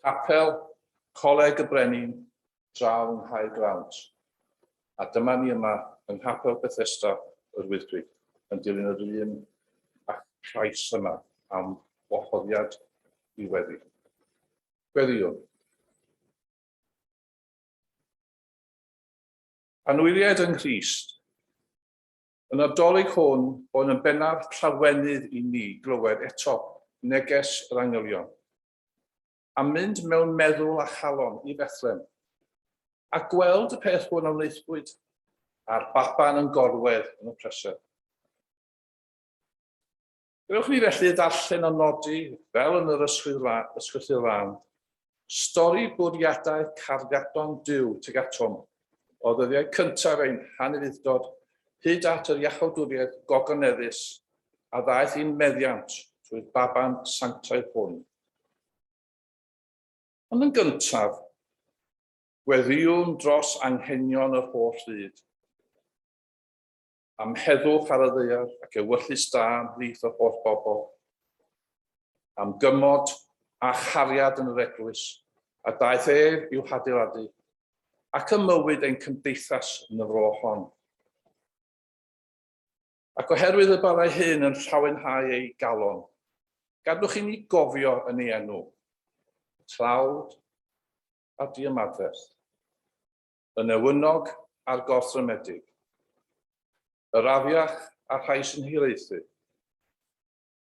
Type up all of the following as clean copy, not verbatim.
Capel Coleg y Brenin draw yng Nghae Grawnt. A dyma ni yma yng Nghapel Bethesda yr Wyddgrug yn dilyn yr un ac llais yma am wahoddiad i weddi. Gweddiwn. Anwyliad yng Nghrist. Yn Nadolig hwn o'n yn bennaf llawenydd i ni glywed eto neges yr angylion. A mynd mewn meddwl a chalon i Bethlehem. A gweld y peth hwn am wneithbwyd a'r baban yn gorwedd yn y presau. Gwneud ni felly darllen o nodi fel yn yr ysgrythur lan, stori bwriadau cardiadon Duw tuag atom o ddyddiau cyntaf ein haneddidod hyd at yr iachawdwriaeth gogoneddus a ddaeth i'n meddiant trwy'r baban sanctaidd hwn. Ond yn gyntaf, gweddiwn dros anghenion yr holl fyd. Am heddwch ar y ddaear ac ewyllus da ymhlith y holl bobl. Am gymod a chariad yn yr eglwys a daeth i'w hadeiladu ac ymywyd ein cymdeithas yn y fro hon. Ac oherwydd y byddai hyn yn llawenhau ei galon, gadwch i ni gofio yn ei enw, tlawd a diymadferth, yn ewynog a'r gorthrymedig, yr afiach a'r rhai sy'n hiraethu,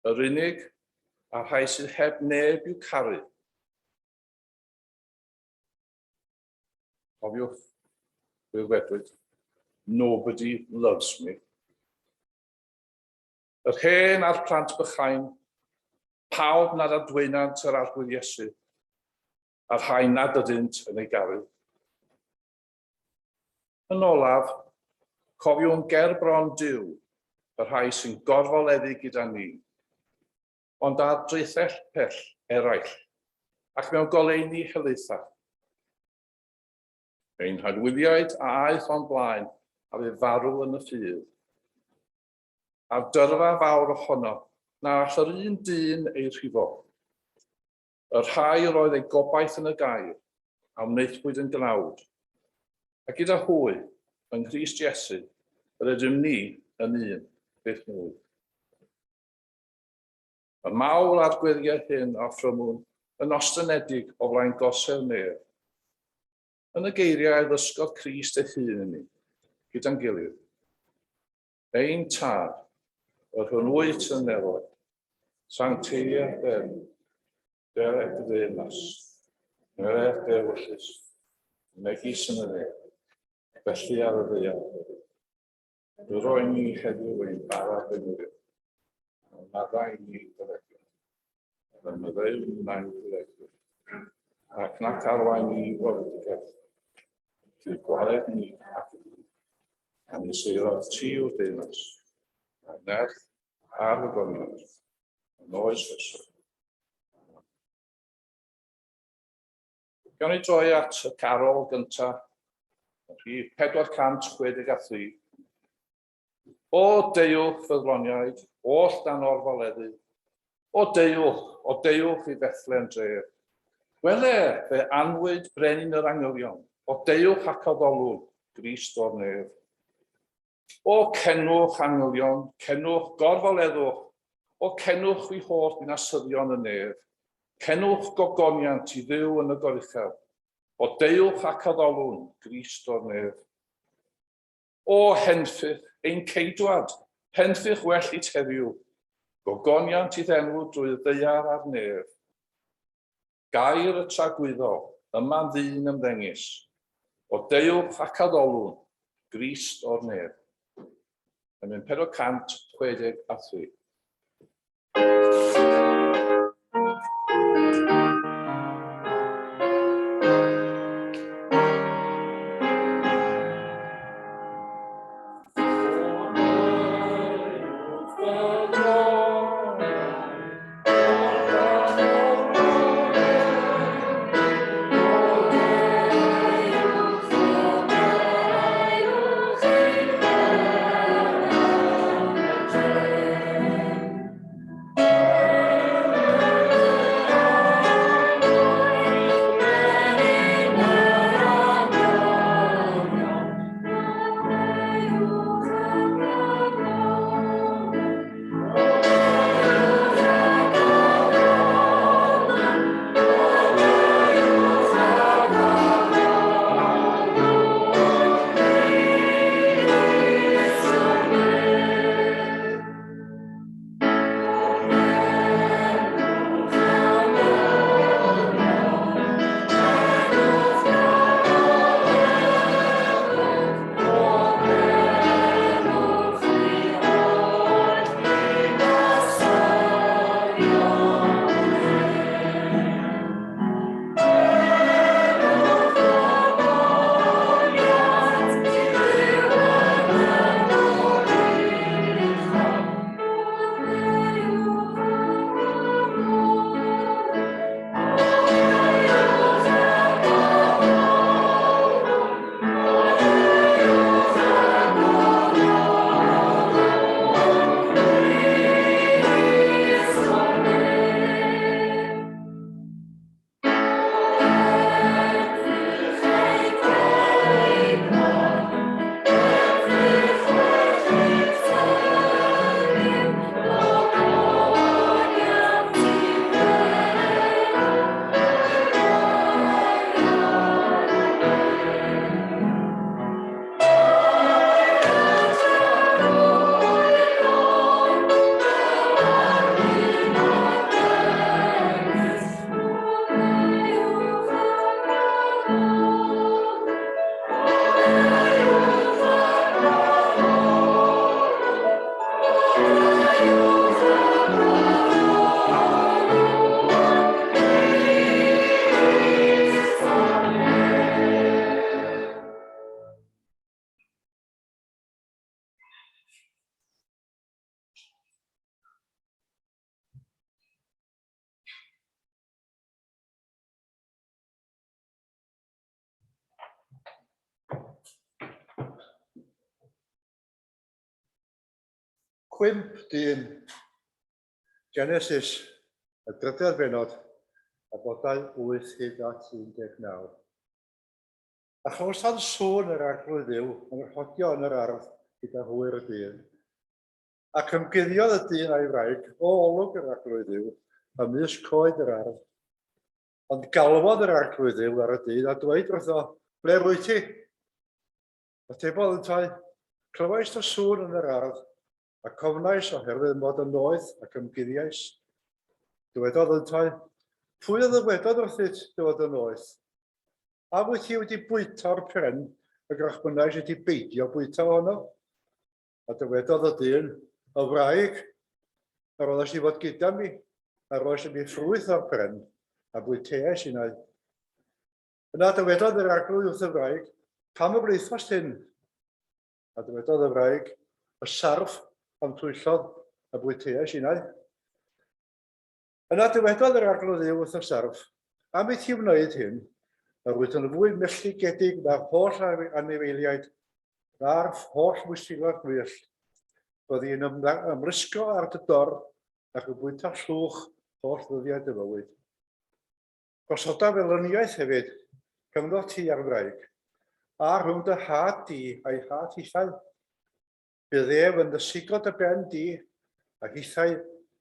yr unig a'r rhai sydd heb neb i'w caru. Cofiwch, gwirthwedwyd, nobody loves me. Yr hen a'r plant bychain, pawb nad adweinant yr arglwydd Iesu, a'r rhai nad ydynt yn ei garu. Yn olaf, cofiwn ger bron Duw, y rhai sy'n gorfoleddu gyda ni, ond ar draethell pell eraill, ac mewn goleuni helaethach. Ein rhagwyddiaid a aeth o'n blaen a fe farw yn y ffydd. A'r dyrfa fawr ohono, na all yr un dyn ei rhifo. Yr rhai roedd ei gobaith yn y gair, a wneithbwyd yn glawd. A gyda hwy, yng Nghrist Iesu, yr ydym ni yn un, beth mwy. Y mawl a'r gweddiau hyn a ffrymwn yn ostynedig o flaen gosef nef. Yn y geiriau ddysgodd Crist ei hun yn ni, gyda'n gilydd. Ein tad, yr hwnnwyt yn nefoedd, sancteiria ben, derech ddenas, nerech derwyllus, megis yn y dde, felly ar y ddeiar. Dwi'n rhoi ni heddiw ein bara benwyr, maddau ni dylegwyr, yn myddeu na'n dylegwyr, ac nac arwain ni fwrdd Fydd gwared ni ac a ni seirodd ti o'r denas, a nerth a'r hygoniad, yn oes feswm. Gawn ni droi at y carol gyntaf, rhif 463. O deiwch ffyddloniaid, oll dan orfoleddu, o deiwch i Bethlehem dref. Wele fe anwyd brenin yr angylion, o deiwch ac oddolwg, Grist o'r nef. O cenwch angylion, cenwch gorfoleddwch, o cenwch fi holl dinasyddion y nef. Cenwch gogoniant i ddiw yn y goruchel, o deiwch ac oddolwg, Grist o'r nef. O henffych ein ceidwad, henffych well i teddiw, gogoniant i ddenw drwy ddeiar a'r nef. Gair y tragwyddo, yma'n ddyn ymddengus, o deiwch ac addolwg, Grist o'r nef. Yn 463. 5:1 Genesis, y drydedd benod, a bodau 8-19. A chlywosan sŵn yr arglwydd Dduw yn rhodio yn yr ardd gyda hwyr y dyn. Ac ymguddiodd y dyn a'i wraig o olwg yr arglwydd Dduw ymysg coed yr ardd. Ond galwodd yr arglwydd Dduw ar y dyn a dweud wrtho, ble rwy ti? Atebodd yntau, clywais dy sŵn yn yr ardd, a cofnais oherwydd mod yn noeth ac ymguddiais. Dywedodd yntau, pwy oedd y wedodd wrthyt dywod yn noeth? A wyt ti wedi bwyta'r pren y grach bynnag wedi beidio bwyta honno? A dywedodd y dyn, o wraig, a roedd eisiau fod gyda mi, a roedd eisiau mi ffrwyth o'r pren, a bwyteais unai. Yna dywedodd yr arglwydd wrth y wraig, pam y bleithos hyn? A dywedodd y wraig, y sarf am twyllodd a bwyteais unai. Yna dywedodd yr arglwydd Dduw wrth y sarf, am i ti wneud hyn, a rwyt yn fwy melltigedig na'r holl anifeiliaid, na'r holl mwysilo'r gwyllt, bod hi'n ymrisgo ar dy dorf ac yn bwyta llwch holl ddyddiau dy fywyd. Gosoda felyniaeth hefyd, cyfnod ti ar wraig, a rhwng dy had di a'i had hithau. Bydd ef yn ysigo dy ben di, a hithau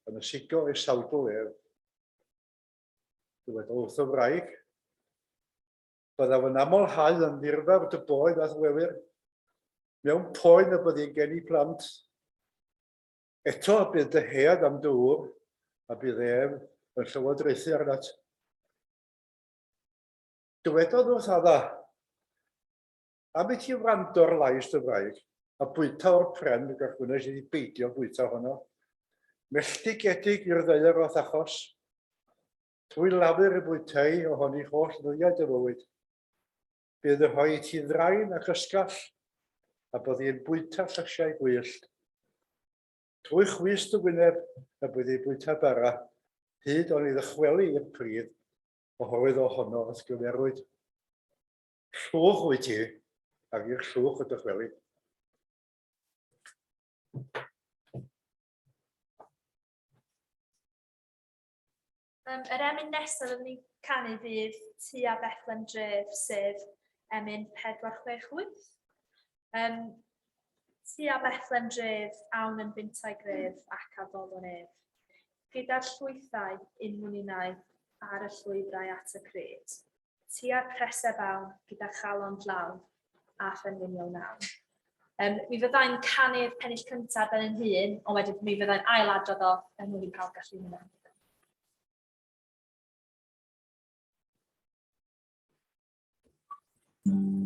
yn ysigo ei sawdl ef. Dywedodd wrth y wraig, byddaf yn amlhau yn ddirfaf dy boed a ddwewyr, mewn poen y bydd hi'n geni plant. Eto bydd dy head am dŵr, a bydd ef yn llywodraethu arnat. Dywedodd wrth adda, am i ti wrando'r lais dy wraig, a bwyta o'r pren y gach hwnna sydd wedi beidio bwyta honno. Melltigedig i'r ddeiar o'th achos. Trwy lafur y bwytau ohoni holl ddyddiau dy fywyd. Bydd y rhoi ti ddrain ac ysgall, a bydd hi'n bwyta llysiau gwyllt. Trwy chwys dy wyneb, a bydd hi'n bwyta bara, hyd o'n i ddychwelu i'r pryd, oherwydd ohono ysgymerwyd. Llwch wyt ti, ac i'r llwch y dychwelu. Yr emyn nesaf yn ni'n canu fydd tua Bethlehem dref, sef emyn 468. Tua Bethlehem dref, awn yn byntau gref ac addolon ef. Gyda'r llwythau unwn unau ar y llwybrau at y cryd. Tua'r preseb awn gyda chalon llawn a phenlinio nawn. Mi fyddai'n canu'r pennill cyntaf ben yn hun, ond wedyn mi fyddai'n ailadrodd o yn mwyn cael gallu hynny. Bra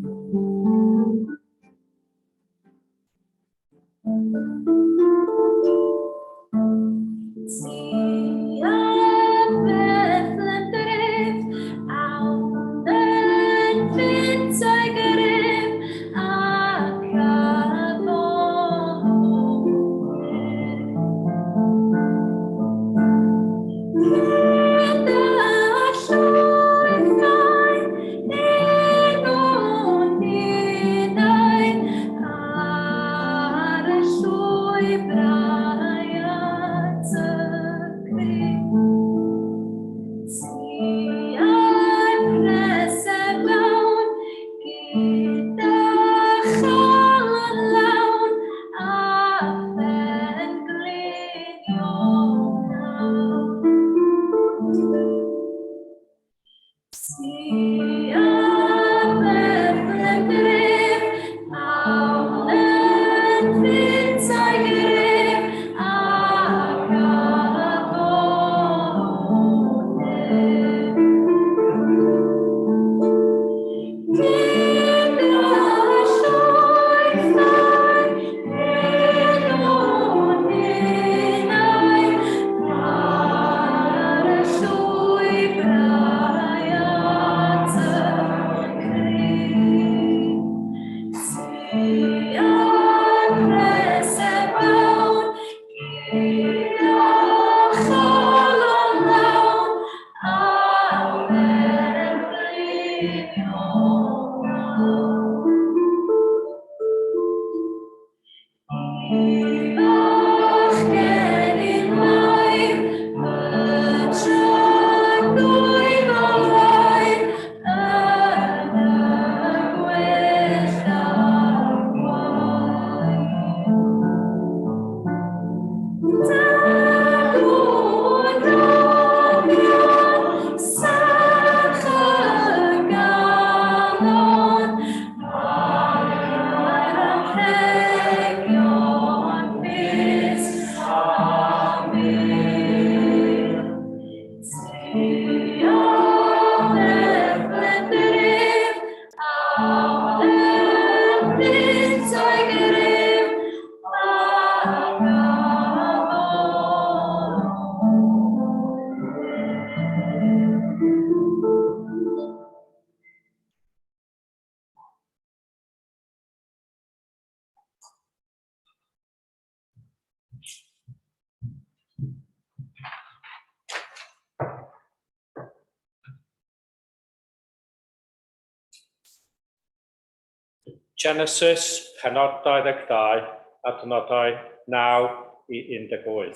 Genesis, penod 22, adnodau 9 i 18.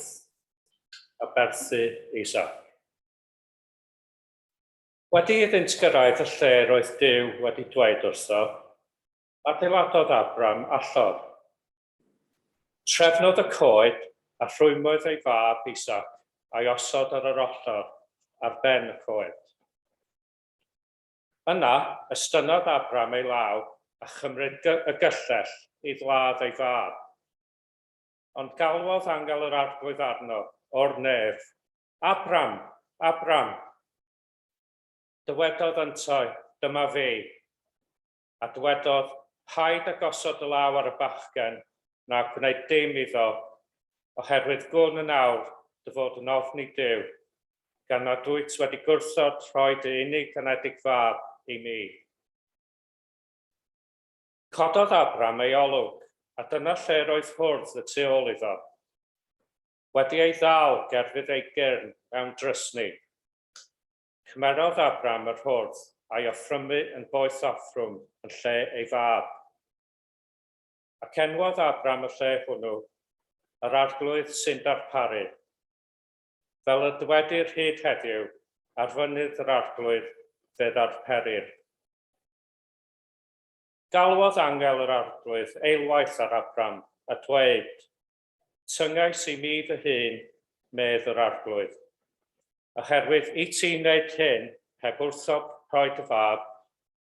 Aberthu Isaac. Wedi iddynt gyrraedd y lle roedd Duw wedi dweud wrtho, adeiladodd Abram allod. Trefnodd y coed a rhwymodd ei fab Isaac a'i osod ar yr ollor ar ben y coed. Yna, estynodd Abram ei law a chymryd y gyllell i ddladd ei fab. Ond galwodd angel yr arglwydd arno o'r nef, Abram, Abram. Dywedodd yntau, dyma fi. A dywedodd, paid a gosod y law ar y bachgen na gwneud dim iddo, oherwydd gwn yn awr dy fod yn ofni Duw, gan nad wyt wedi gwrthod rhoi dy unig anedig fab i mi. Cododd Abram ei olwg, a dyna lle roedd hwrdd y tu ôl iddo. Wedi ei ddal gerfydd ei gyrn mewn drysni. Cymerodd Abram yr hwrdd a'i offrymu yn boeth offrwm yn lle ei fab. Ac enwodd Abram y lle hwnnw, yr arglwydd sy'n darparu. Fel y dywedir hyd heddiw, ar fynydd yr arglwydd fe ddarperir. Galwodd angel yr arglwydd eilwaith ar Abram a dweud, tyngais i mi fy hun, medd yr arglwydd. Oherwydd i ti'n wneud hyn, heb wrthod rhoi dy fab,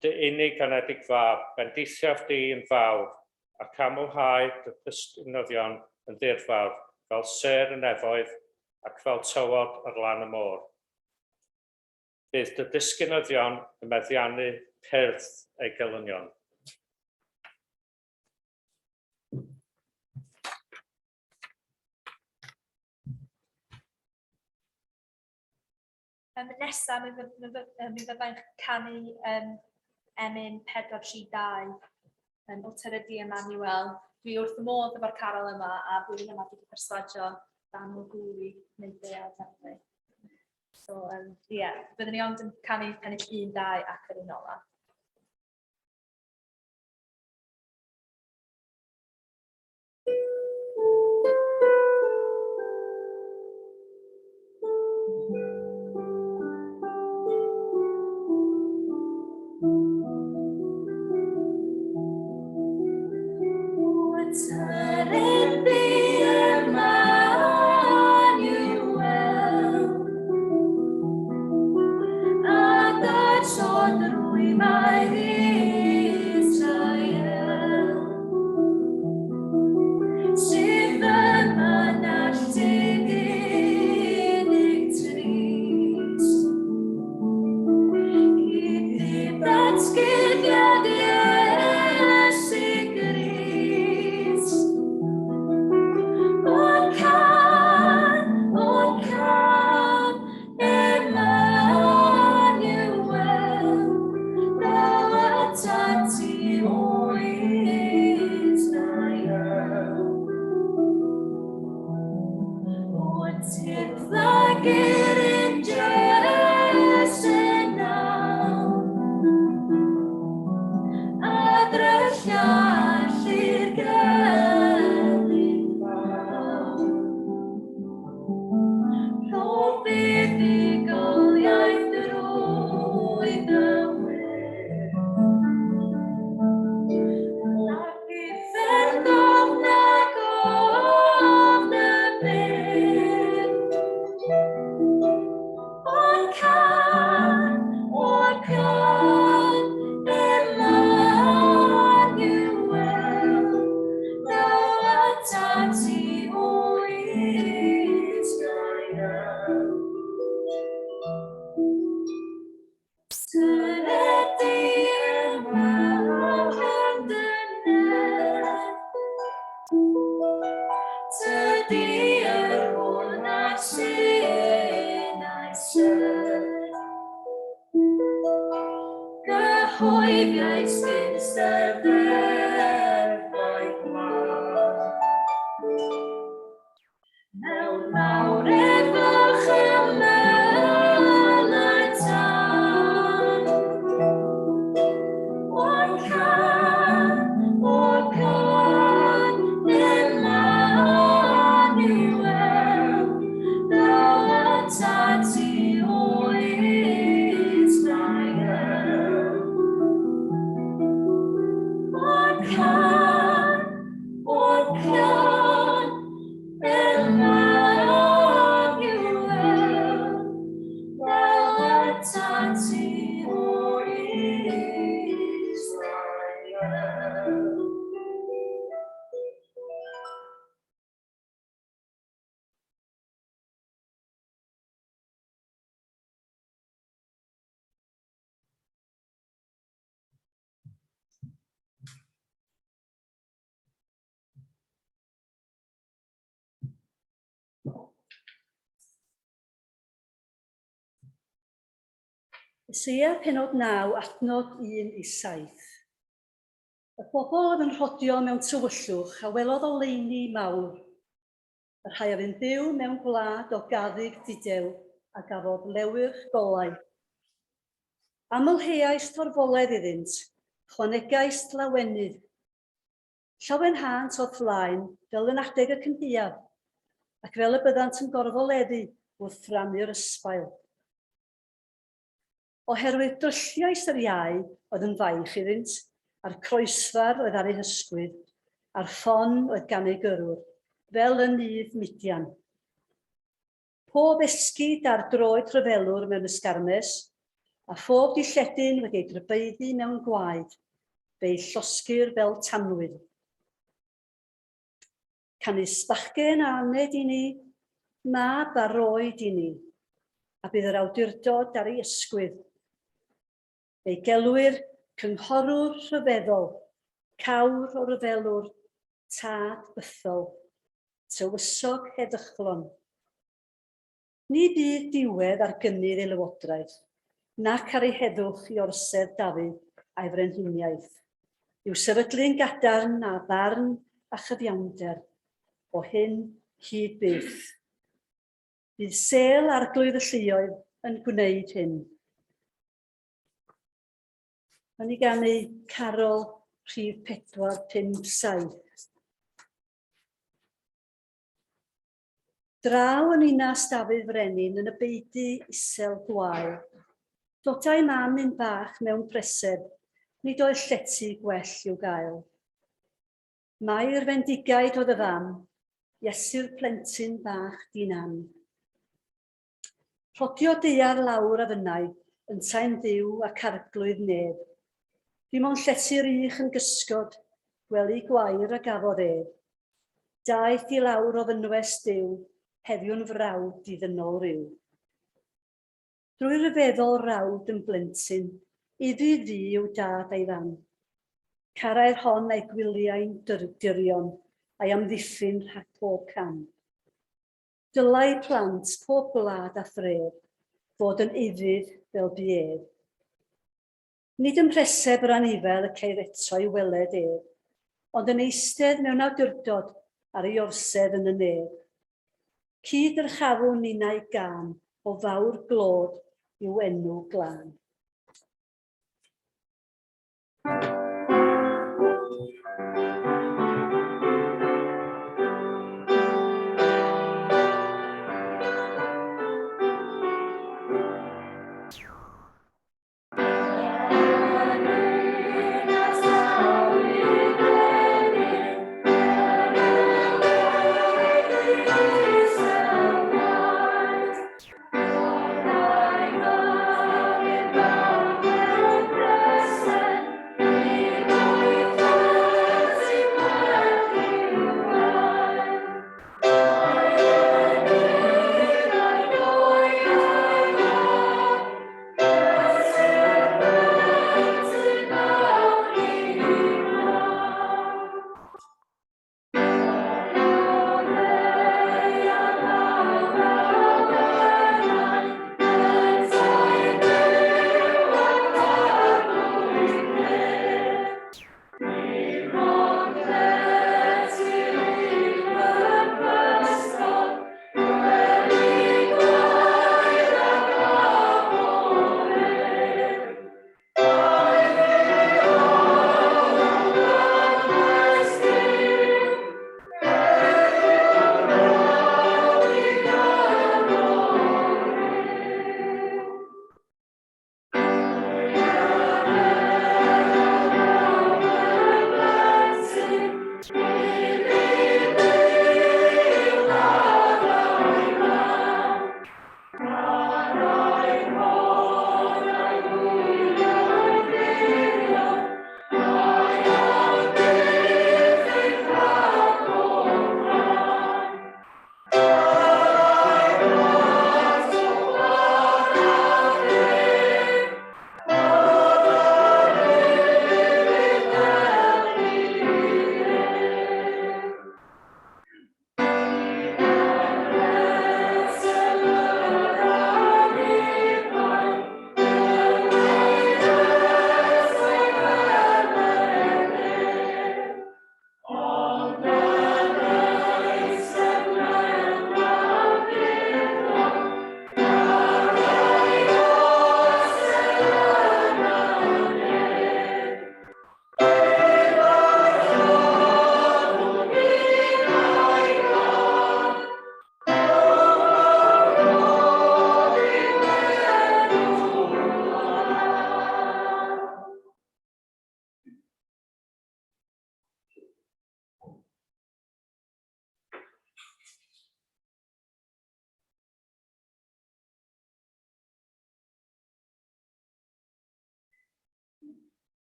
dy unig anedig fab, bendithiaf di yn fawr, ac amlhau dy pysgnyddion yn ddirfawr, fel ser y nefoedd ac fel tywod ar lan y môr. Bydd dy disgynyddion yn meddiannu pyrth ei gelynion. Nesaf, mi fyddai'n canu emyn 432 yn Oterydi Emmanuel. Dwi wrth y modd efo'r Charol yma a blwyddyn yma wedi perswadio dan o gŵri neu dead arni. So, byddwn ni ond yn canu pennill 1, 2 ac yr un ola. Eseia penod 9, adnod 1 i 7. Y bobl oedd yn rhodio mewn tywyllwch a welodd oleuni mawr. Yr rhai oedd yn byw mewn gwlad o gaddig didew a gafodd lewyrch golau. Amlheais torfoledd iddynt, chwanegais lawenydd. Llawen hant oedd flaen fel yn adeg y cynhiad, ac fel y byddant yn gorfoleddu wrth rannu'r ysbail. Oherwydd drylliais yr iau oedd yn faich iddynt, a'r croesfar oedd ar ei hysgwydd, a'r ffon oedd gan ei gyrwr, fel yn nydd Midian. Pob esgid ar droed rhyfelwr mewn ysgarmes, a phob dilledyn wedi'i drybeiddi mewn gwaed, fe'i llosgir fel tanwydd. Canis bachgen aned i ni, mab a roed i ni, a bydd yr awdurdod ar ei ysgwydd. Fe'i gelwir cynghorwr rhyfeddol, cawr o ryfelwr, tad bythol, tywysog heddychlon. Ni bydd diwedd ar gynnydd ei lywodraeth, nac ar ei heddwch i orsedd Dafydd a'i frenhiniaeth. Yw sefydlu'n gadarn a ddarn a chyfiawnder, o hyn hyd byth. Bydd sel arglwydd y lluoedd yn gwneud hyn. Yn ei ganu Carol rhif 4, 5, 7. Draw yn unas Dafydd Frenin yn y beudy isel gwael. Dodai mam un bach mewn preseb, nid oedd llety gwell i'w gael. Mae'r fendigaid oedd y fam, Iesu'r plentyn bach dinan. Rhodio deiar lawr a fynnau, yn ta'n ddiw ac arglwydd neb. Dim ond llety'r ich yn gysgod, gwely gwair a gafodd ef. Daeth i lawr o fynwes Duw, heddiw'n frawd diddynol ryw. Drwy ryfeddol rawd yn blentyn, iddi fi yw dad ei fam. Carair hon a'i gwyliau'n dirion, a'i amddiffyn rhag pob cam. Dylai plant pob gwlad a thref, fod yn ifydd fel biedd. Nid yn preseb yr anifel y ceir eto i weled ef, ond yn eistedd mewn awdurdod ar ei orsedd yn y neb. Cyd yr chafwn unau gan, o fawr glod i'w enw glân.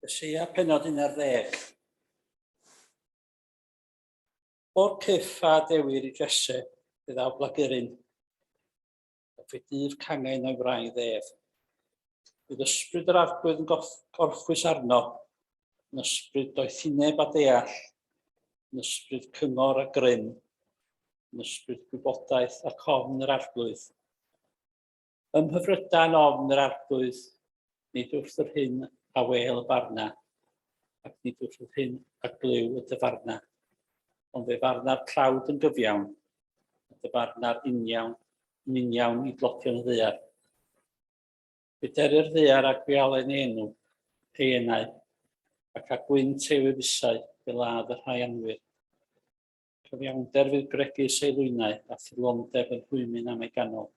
Eseia pennod 11. O'r cyffa dewir I Jesse, ddaw Blaguryn, ac fe dydd cangen o'i fraidd ef. Bydd ysbryd yr arglwydd yn gorffwys arno, yn ysbryd doethineb a deall, yn ysbryd cyngor a grym, yn ysbryd gwybodaeth ac ofn yr arglwydd. Ym mhyfrydan ofn yr arglwydd, nid wrth yr hyn a wel y barna, ac nid wrth yr hyn a glyw y dyfarna, ond fe farna'r clawd yn gyfiawn, a dyfarna'r yn uniawn I blotion y ddaear. Fe derir ddaear ac fe alen ei enw, ei enau, ac a gwynt ei wefusau fel ladd y rhai anwyr. Cyfiawnder fydd gregus ei lwynau a thilondeb yn hwymyn am ei ganol.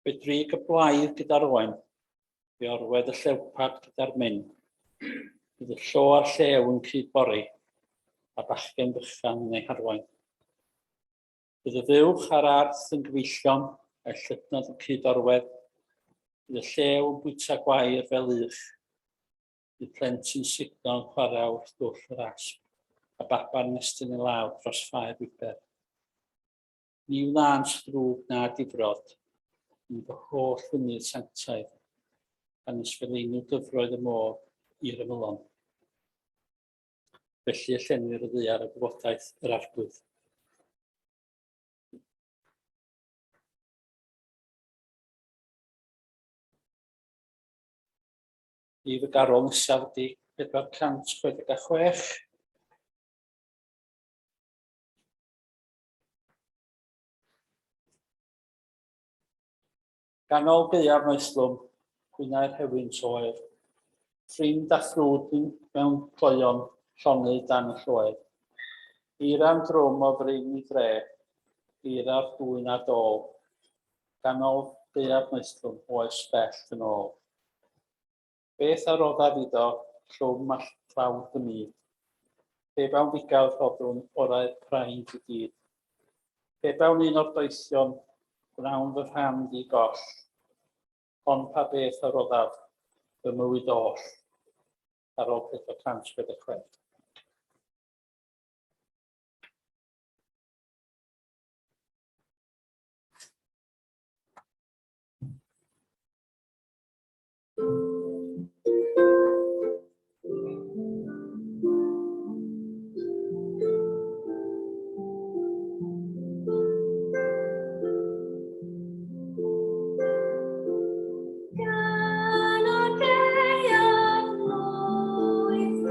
Fe drig y blaidd gyda'r oen, fe orwedd y llewpad gyda'r myn. Bydd y llo a'r llew yn cydbori, a bachgen bychan yn ei harwain. Bydd y fuwch a'r arth yn gyfeillion, a'i llydnodd yn cydorwedd. Bydd y llew yn bwyta gwair fel uwch. Bydd plentyn signo yn chwarae wrth dwll yr asp, a baban nestyn ei law dros ffair wiber. Ni yw na'n strwg na difrod, yn fy holl fynydd sanctaidd, gan ysfeleiniw dyfroedd y môr i'r ymylon. Felly y llenwir y ddaear y gwybodaeth yr arglwydd. I fy garol nesaf ydy 466. Ganol gaeaf noethlwm, gwynau'r hewyn soer, ffrind a thrwd mewn cloion, llonydd dan y lloedd. Eira'n drwm o frin I dre, eira'r dwyn a dol, ganol gaeaf noethlwm oes bell yn ôl. Beth ar oddaf iddo, llwm a tlawd y mi. Pe bawn ddigawdd roddwn orau'r praid I gyd. Pe bawn un o'r doethion, gwnawn fy rhan di goll. Ond pa beth ar oddaf, fy mywyd oll. Ar ôl 446. Gan o'r gaeaf noethlwm,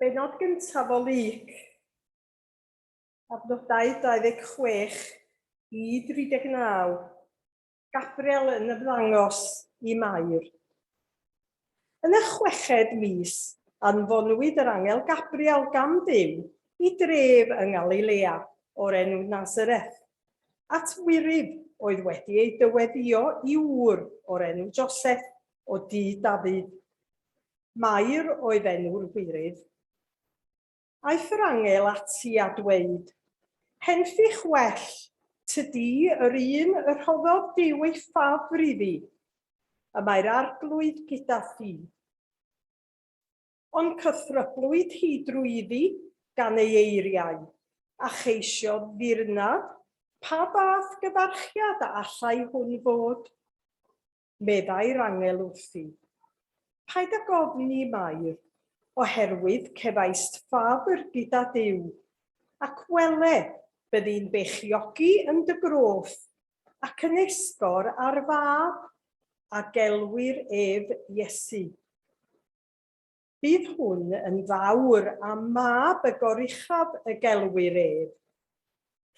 benod gyntaf o lyc, adnodau 26 i 39, Gabriel yn ymddangos i Mair. Yn y 6 mis, anfonwyd yr angel Gabriel gan Dduw i dref yng Galilea o'r enw Nazareth, at Wirydd oedd wedi ei dyweddio i ŵr o'r enw Joseph o dŷ Dafydd. Mair oedd enw'r wirydd. Aeth yr angel ati a dweud, henffych well, tydi yr un y rhoddodd Duw ei ffafr iddi, a mae'r arglwydd gyda thi. Ond cythryblwyd hi drwyddi gan ei eiriau, a cheisiodd ddirnad pa fath gyfarchiad allai hwn fod. Meddai'r angel wrthi, paid â gofni Mair, oherwydd cefaist ffafr gyda Duw, ac wele byddi'n bechiogi yn dy groth ac yn esgor ar fab a gelwir ef Iesu. Bydd hwn yn fawr am mab y goruchaf y gelwir ef.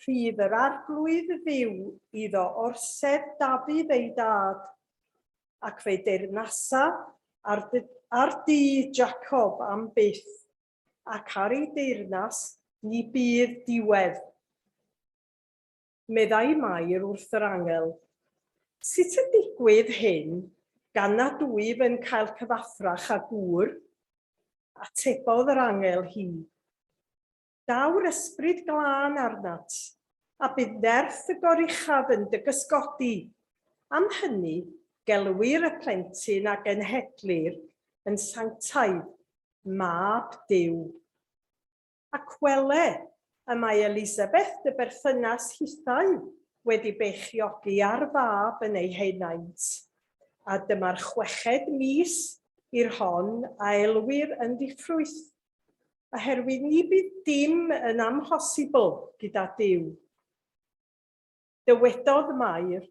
Rhydd yr arglwydd ddiw iddo orsedd Dafydd ei dad, ac fe deyrnasa ar dŷ Jacob am byth, ac ar ei deyrnas ni bydd diwedd. Meddai Mair wrth yr angel, sut y digwydd hyn gan nad wyf yn cael cyfathrach a gŵr? Atebodd yr angel hi, daw'r ysbryd glân arnat, a bydd nerth y goruchaf yn dy gysgodi. Am hynny, gelwir y plentyn a genhedlir yn sanctaidd, mab Duw. Ac wele y mae Elisabeth dy berthynas hithau wedi bechiogi ar fab yn ei henaint, a dyma'r 6 mis i'r hon a elwir yn ddiffrwyth, oherwydd ni bydd dim yn amhosibl gyda Duw. Dywedodd Mair,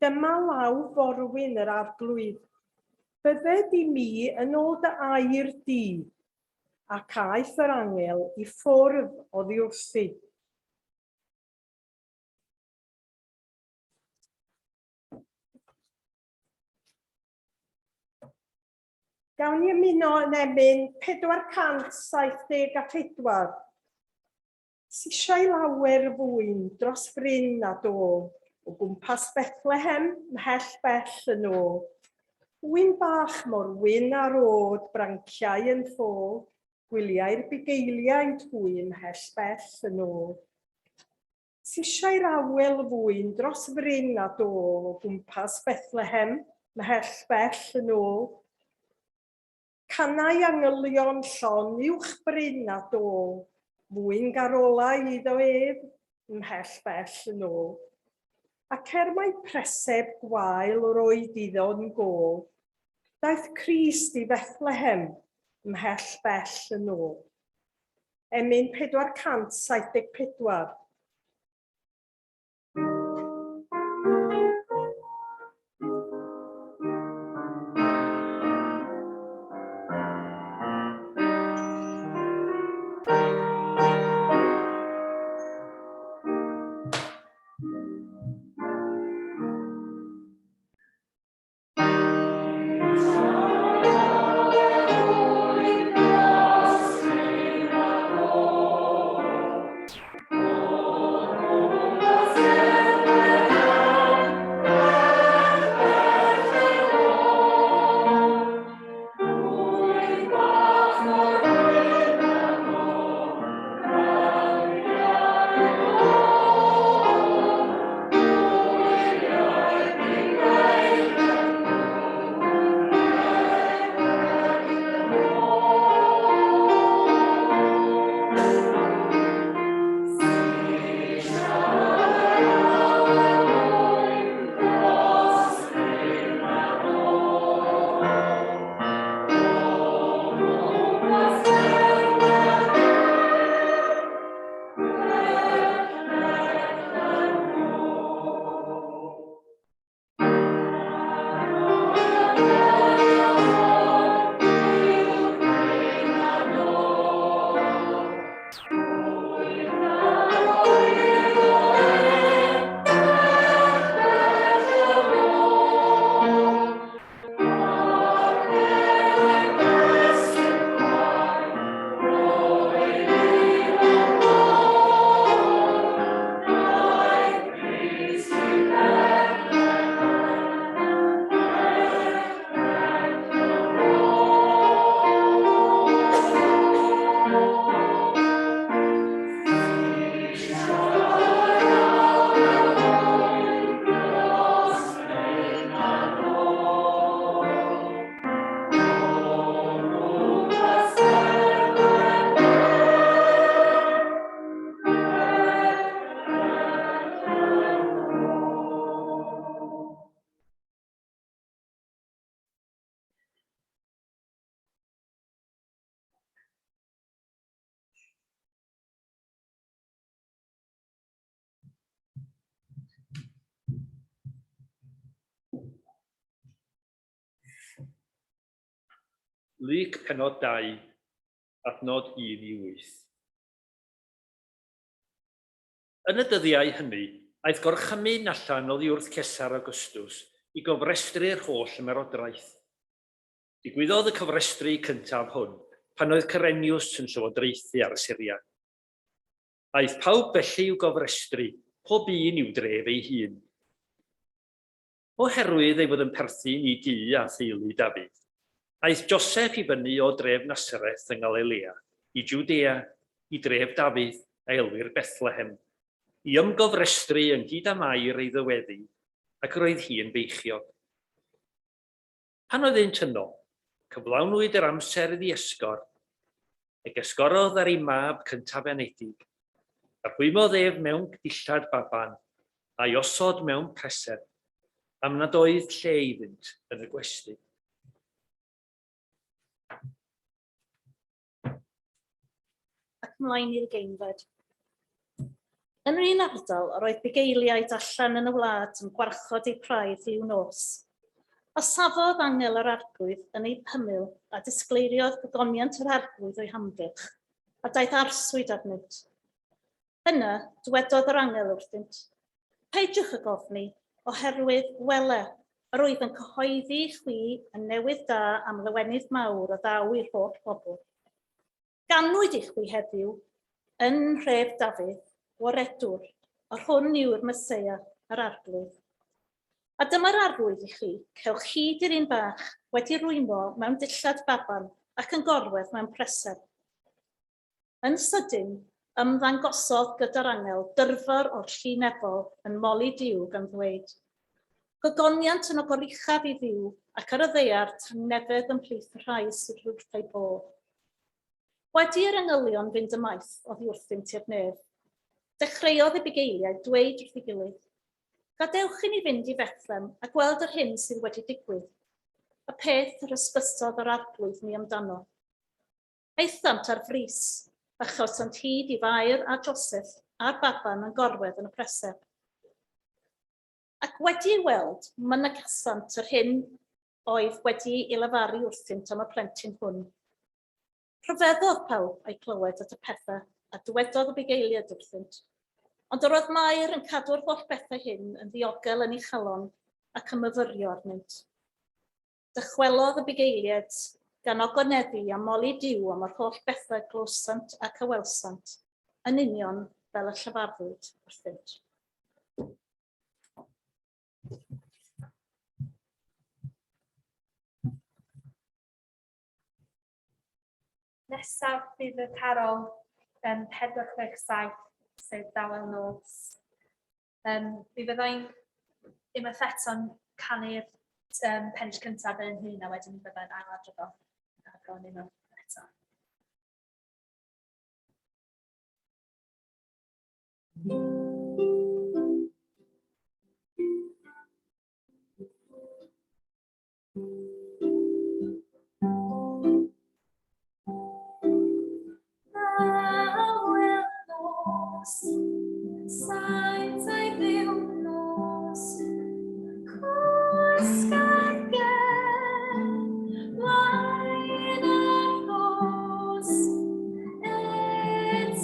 dyma law forwyn yr arglwydd, bydded i mi yn ôl dy air di, ac aeth yr angel i ffwrdd oddi wrthi. Gawn ni ymuno yn emyn 474. Sisiau lawer fwyn dros fryn a do, o gwmpas Bethlehem mhell bell yn ôl. Wyn bach mor wyn ar oed branciau yn ffôl, gwyliau'r bugeiliaid hwy mhell bell yn ôl. Sisiau'r awel fwyn dros fryn a do, o gwmpas Bethlehem mhell bell yn ôl. Canau angylion llon uwch bryn a do, mwyn garolau iddo ef mhell bell yn ôl. Ac mai preseb gwael roedd iddo'n gôl, daeth Crist i Bethlehem mhell bell yn ôl. Emyn 474. Lyc penod 2, adnod 1 i 8. Yn y dyddiau hynny, aeth gorchymyn allan oddi wrth Cesar Augustus i gofrestru'r holl ymerodraeth. Digwyddodd y cofrestru cyntaf hwn pan oedd Cyrenius yn llywodraethu ar y Syria. Aeth pawb felly i'w gofrestru, pob un i'w dref ei hun. Oherwydd ei fod yn perthyn i gi a theulu Dafydd, aeth Joseph i fyny o dref Nasareth yng Galilea, i Jwdea, i dref Dafydd a elwir Bethlehem, i ymgofrestru ynghyd â Mair ei ddyweddu, ac roedd hi yn beichiog. Pan oedd e'n tyno, cyflawnwyd yr amser iddi esgor, ac esgorodd ar ei mab cyntafenedig, arhwymodd ef mewn dillad baban, a'i osod mewn presed, am nad oedd lle iddynt yn y gwesty. Ac ymlaen i'r geunfed. Yn yr un ardal, yr oedd bugeiliaid allan yn y wlad yn gwarchod eu praidd i'w nos. A safodd angel yr arglwydd yn ei hymyl a disgleiriodd gogoniant yr arglwydd o'i hamgylch, a daeth arswyd arnynt. Yna, dywedodd yr angel wrthynt, peidiwch y gofni, oherwydd wele, yr oedd yn cyhoeddi chwi yn newydd da am lywenydd mawr o ddaw i'r holl bobl. Ganwyd i chwi heddiw yn nhref Dafydd, waredwr, a hwn yw'r Meseia, yr arglwydd. A dyma'r arglwydd i chi, cewch hyd i'r un bach wedi rwymo mewn dillad baban ac yn gorwedd mewn presed. Yn sydyn, ymddangosodd gyda'r angel dyrfar o'r llinefol yn moli diw gan ddweud. Gogoniant yn ogor uchaf i ddiw ac ar y ddeiar tangnefedd yn plith rhai sydd wrth ei bod. Wedi yr angylion fynd ymaith oddi wrthynt i'r nef, dechreuodd y bugeiliaid dweud wrth ei gilydd, gadewch i ni fynd i Bethlem a gweld yr hyn sydd wedi digwydd, y peth yr ysbysodd yr arglwydd ni amdano. Aethant ar frys, achos ond hyd i Fair a Joseph a'r baban yn gorwedd yn y preseb. Ac wedi ei weld, mynegasant yr hyn oedd wedi ei lefaru wrthynt am y plentyn hwn. Rhyfeddodd pawb a'i clywed at y pethau a dywedodd y bugeiliaid wrthynt. Ond yr oedd Mair yn cadw'r holl bethau hyn yn ddiogel yn ei chalon ac yn myfyrio arnynt. Dychwelodd y bugeiliaid gan ogoneddu a moli diw am yr holl bethau glosant ac ywelsant, yn union fel y llyfarddwyd wrthynt. Nesaf bydd y Charol 467, sef dawel nos. Mi fyddai'n unwaith eto'n canu'r pench cyntaf yn hyn a wedyn mi fyddai'n ailadrodd o bron unwaith eto. Saith ei ddiw nos, cwsgau gen, blaen y nos, et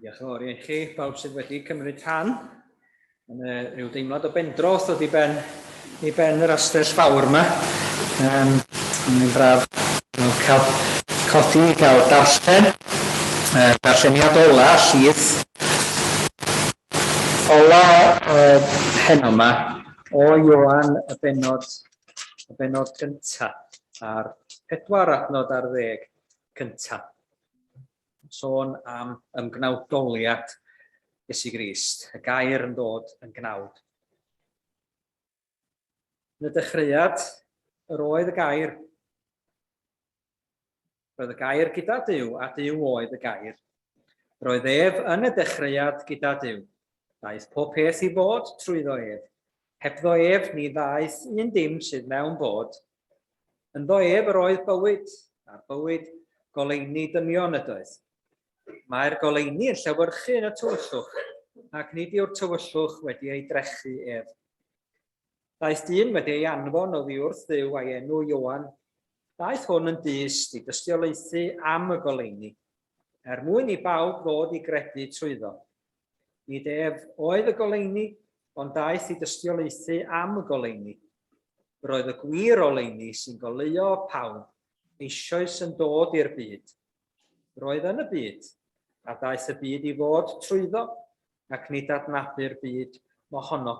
Diolch yn fawr i chi, pawb sydd wedi cymryd rhan. Rhyw deimlad o bendroth oedd i ben yr astell fawr yma. Mae'n braf cael codi i gael darlleniad ola Llith. Ola heno yma o Ioan y benod cyntaf a'r 4 adnod ar 10 cyntaf. Sôn am ymgnawdoliad Iesu Grist, y gair yn dod yn gnawd. Yn y dechreuad, yr oedd y gair. Roedd y gair gyda Duw, a Duw oedd y gair. Roedd ef yn y dechreuad gyda Duw. Daeth pob peth i bod trwyddo ef. Hebddo ef ni ddaeth un dim sydd mewn bod. Ynddo ef yr oedd bywyd, a'r bywyd goleuni dynion ydoedd. Mae'r goleuni yn llewyrchu yn y tywyllwch, ac nid yw'r tywyllwch wedi ei drechu ef. Daeth dyn wedi ei anfon oddi wrth Dduw a'i enw Ioan. Daeth hwn yn dyst i dystiolaethu am y goleuni, mwyn i bawb ddod i gredu trwyddo. Nid ef oedd y goleuni, ond daeth i dystiolaethu am y goleuni. Roedd y gwir oleuni sy'n goleuo pawb, eisoes yn dod i'r byd. Roedd yn y byd, a daeth y byd i fod trwyddo, ac nid adnabu'r byd mohono.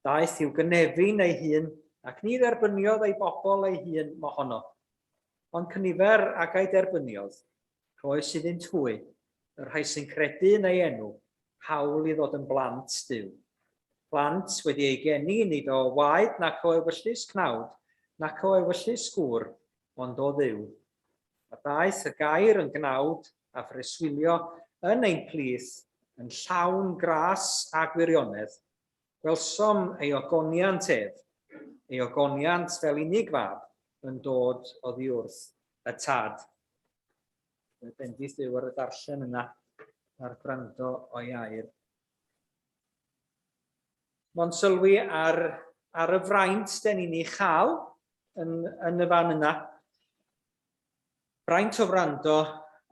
Daeth i'w gynefu'n ei hun, ac ni dderbyniodd ei bobl ei hun mohono. Ond cynifer ag ei derbyniodd, roes iddynt hwy, y rhai sy'n credu yn ei enw, hawl i ddod yn blant Duw. Plant wedi ei geni nid o waed nac o ewyllus cnawd, nac o ewyllus gŵr, ond o Dduw. A daeth y gair yn gnawd a phreswylio yn ein plith yn llawn gras a gwirionedd. Gwelsom ei ogoniant ef, ei ogoniant fel unig fab yn dod oddi wrth y tad. Bendith Duw ar y darllen yna a'r gwrando o'i air. Mae'n sylwi ar y fraint den ni'n ei chael yn y fan yna. Braint o wrando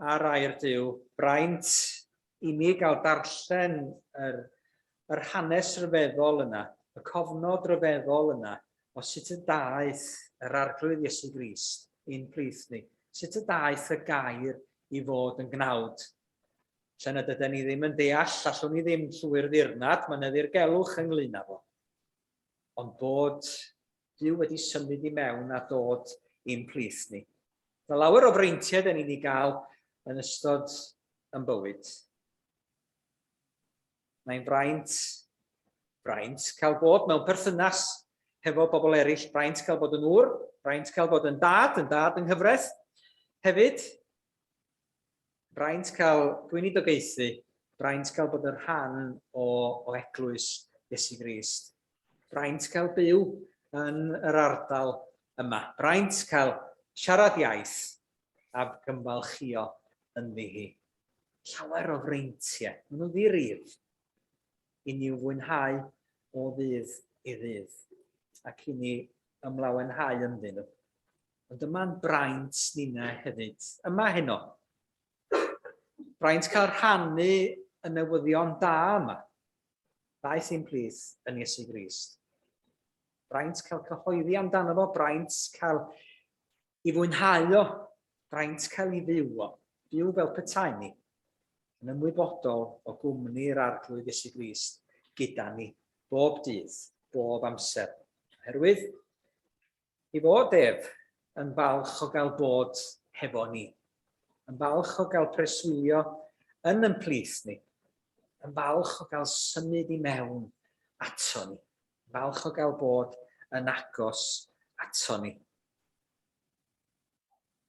ar air Duw, braint i mi gael darllen yr hanes ryfeddol yna, y cofnod ryfeddol yna, o sut y daeth yr arglwydd Iesu Grist i'n plith ni, sut y daeth y gair i fod yn gnawd. Lle nad ydyn ni ddim yn deall, allwn ni ddim llwy'r ddirnad, mae'n ddirgelwch ynglyn â fo. Ond bod Duw wedi symud i mewn a dod i'n plith ni. Mae lawer o freintiau dyn ni'n ei gael yn ystod yn bywyd. Mae'n braint cael bod mewn perthynas hefo bobl eraill, braint cael bod yn ŵr, braint cael bod yn dad yng nghyfraith. Hefyd, braint cael, dwi'n ei dogaethu, braint cael bod yn rhan o eglwys Iesu Grist. Braint cael byw yn yr ardal yma. Braint cael siarad iaith a gymfalchio yn ddihi. Llawer o freintiau. Maen nhw ddirif i ni fwynhau o ddydd i ddydd ac i ni ymlawenhau ynddyn nhw. Ond yma'n braint ni'na hefyd. Yma heno. Braint cael rhannu y newyddion da yma. Daeth i'n plith yn Iesu Grist. Braint cael cyhoeddi amdano fo, braint cael i fwynhau o, braint cael i fyw o, byw fel petai ni, yn ymwybodol o gwmni'r arglwydd Iesu Grist gyda ni, bob dydd, bob amser. Oherwydd, i fod ef yn falch o gael bod hefo ni, yn falch o gael preswylio yn plith ni, yn falch o gael symud i mewn ato ni, falch o gael bod yn agos ato ni.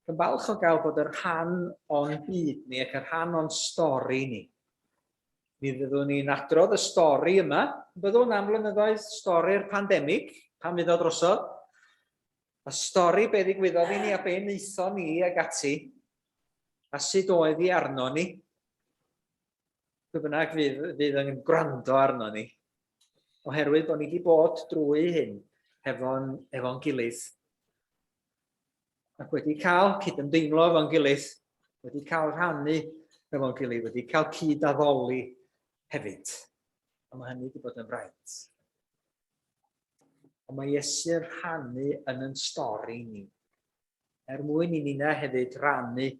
Yn falch o gael bod yr rhan o'n byd ni ac yr rhan o'n stori ni. Mi fyddwn ni'n adrodd y stori yma, byddwn am flynyddoedd stori'r pandemig, pan fydd o drosodd, a stori be ddigwyddodd i ni a be wnaethon ni ag ati, a sut oedd hi arno ni. Pwy bynnag fydd yn gwrando arno ni. Oherwydd bod ni wedi bod drwy hyn efo'n gilydd. Ac wedi cael cydymdeimlo efo'n gilydd, wedi cael rhannu efo'n gilydd, wedi cael cyd-addoli hefyd. Ond mae hynny wedi bod yn fraint. Ond mae Iesu'n rhannu yn ein stori ni. Mwyn i ni'na hefyd rannu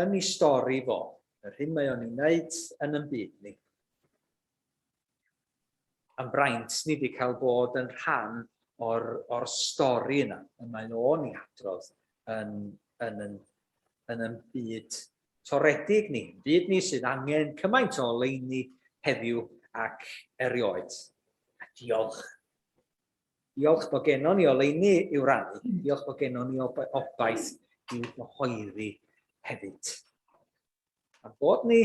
yn ei stori fo, yr hyn mae o'n ei wneud yn ein byd ni. A'n braint ni wedi cael bod yn rhan o'r stori yna, y mae o'n ei hadrodd yn yn byd toredig ni, byd ni sydd angen cymaint o oleuni heddiw ac erioed. A diolch. Diolch bod gennon ni oleuni i'w rannu, diolch bod gennon ni obaith i'w gyhoeddi hefyd. A bod ni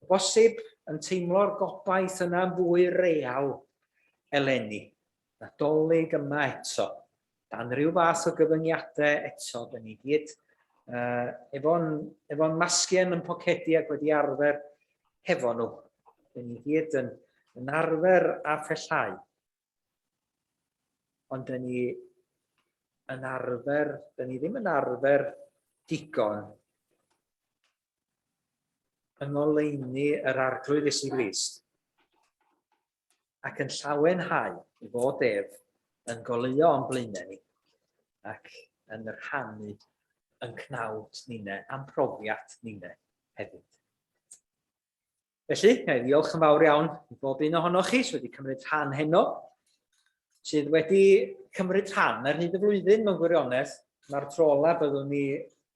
bosib yn teimlo'r gobaith yna fwy real eleni. Nadolig yma eto. Dan rhyw fath o gyfyngiadau eto, da ni gyd efo'n masgen yn pocedi ac wedi arfer hefo nhw. Da ni gyd yn arfer a phellhau. Ond da ni ddim yn arfer digon yn oleuni yr arglwydd Iesu Grist ac yn llawenhau i fod ef yn goleuo o'n blaenau ni ac yn rhannu yn cnawd ni'ne, a'n profiad ni'ne hefyd. Felly, diolch yn fawr iawn i bob un ohonoch chi sydd wedi cymryd rhan heno, sydd wedi cymryd rhan ar hyd y flwyddyn mewn gwirionedd. Mae'r tro ola byddwn ni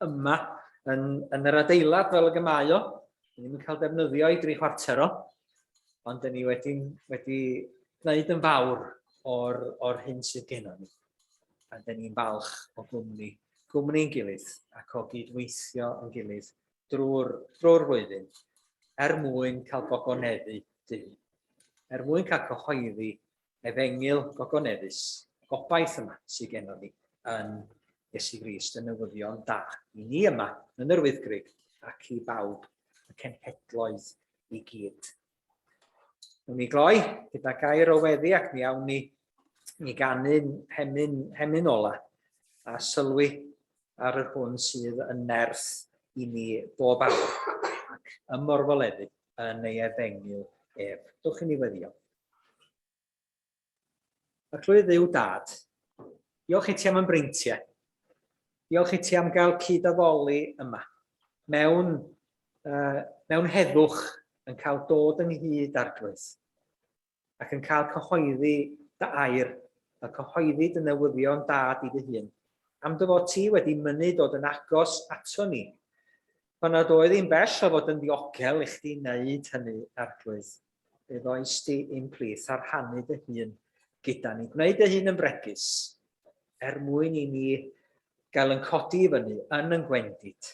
yma yn yr adeilad fel y gymau o. Ni ddim yn cael defnyddio i 3 chwarter o, ond ni wedi gwneud yn fawr o'r hyn sydd gennym ni. A da ni'n falch o gwmni'n gilydd ac o gydweithio yn gilydd drwy'r flwyddyn mwyn cael gogoneddu Duw. Mwyn cael cyhoeddi efengyl gogoneddus, gobaith yma sydd gennym ni yn Iesu Grist yn newyddion da. I ni yma yn yr Wyddgrug ac i bawb y cenhedloedd i gyd. Nw'n ni gloi gyda gair o weddi ac mi awn ni ganu'n hemyn ola a sylwi ar yr hwn sydd yn nerth i ni bob awr. Ac ym Morfoleddu yn ei efengyl ef. Dwch i ni weddio. Arglwydd Dduw Dad, diolch i ti am yn breintiau. Diolch i ti am gael cyd-addoli yma. Mewn heddwch yn cael dod ynghyd Arglwydd. Ac yn cael cyhoeddi dy air a cyhoeddi dy newyddion dad i dy hun. Am dy fod ti wedi mynnu dod yn agos ato ni. Pan nad oedd hi'n bell o fod yn ddiogel i chdi wneud hynny Arglwydd. Fe ddoes ti un plith ar rhannu dy hun gyda ni. Gwneud dy hun yn bregus mwyn i ni gael yn codi i fyny yn gwendid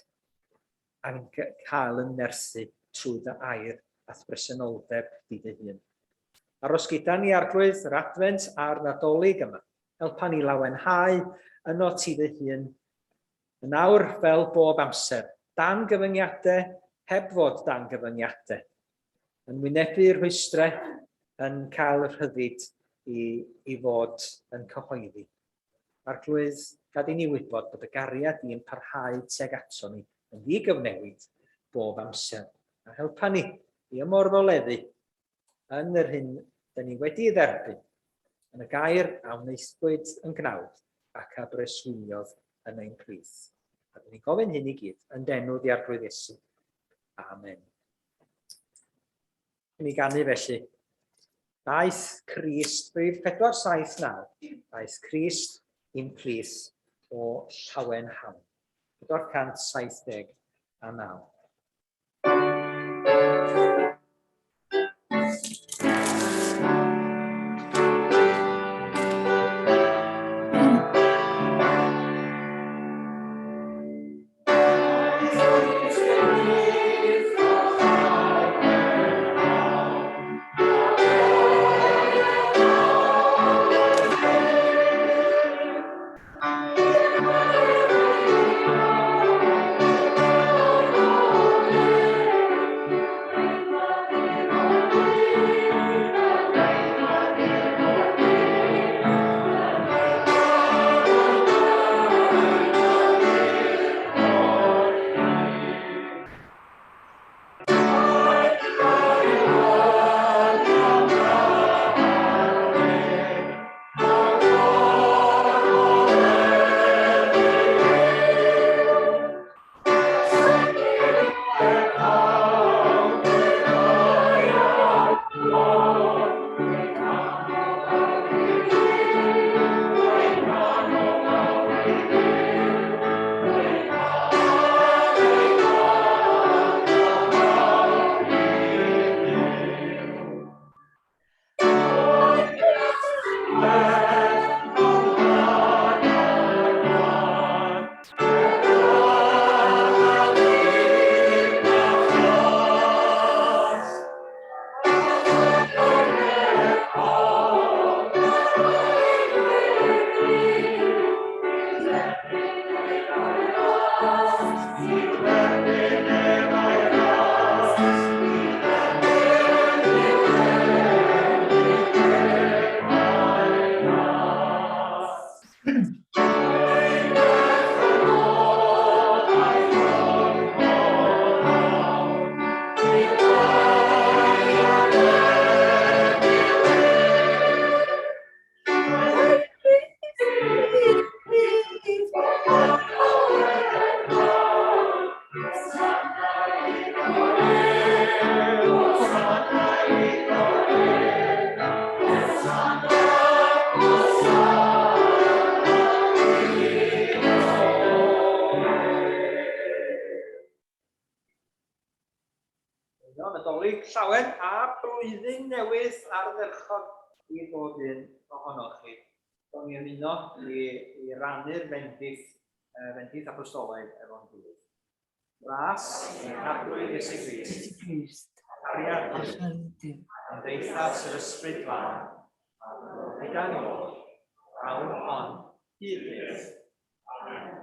a'n cael yn nerthu trwy dy air a'r bresenoldeb di dy hun. Aros gyda ni Arglwydd yr advent a'r Nadolig yma. Helpa ni lawenhau yno ti dy hun yn awr fel bob amser. Dan gyfyngiadau, heb fod dan gyfyngiadau. Yn wynebu'r rhwystrau, yn cael y rhyddid i fod yn cyhoeddi. Arglwydd, gad i ni wybod bod y gariad i'n parhau tuag ato ni yn ddigyfnewid bob amser. A helpa ni i ymorfoleddu yn yr hyn da ni wedi dderbyn yn y gair a wneithwyd yn gnawd ac a breswyniodd yn ein plith. A da ni'n gofyn hyn i gyd yn denw di Arglwydd Iesu. Amen. Ni ganu felly. Daeth Crist, brif 479. Daeth Crist i'n plith o llawen hawn. 479. Nadolig llawen a blwyddyn newydd ardderchog i bob un ohonoch chi. Do'n ni ymuno i rannu'r fendith apostolaidd efo'n gilydd. Ras i Arglwydd Iesu Grist, ariad yn deithas yr ysbryd fan, a gyda ni, awr hon, hyd beth. Amen.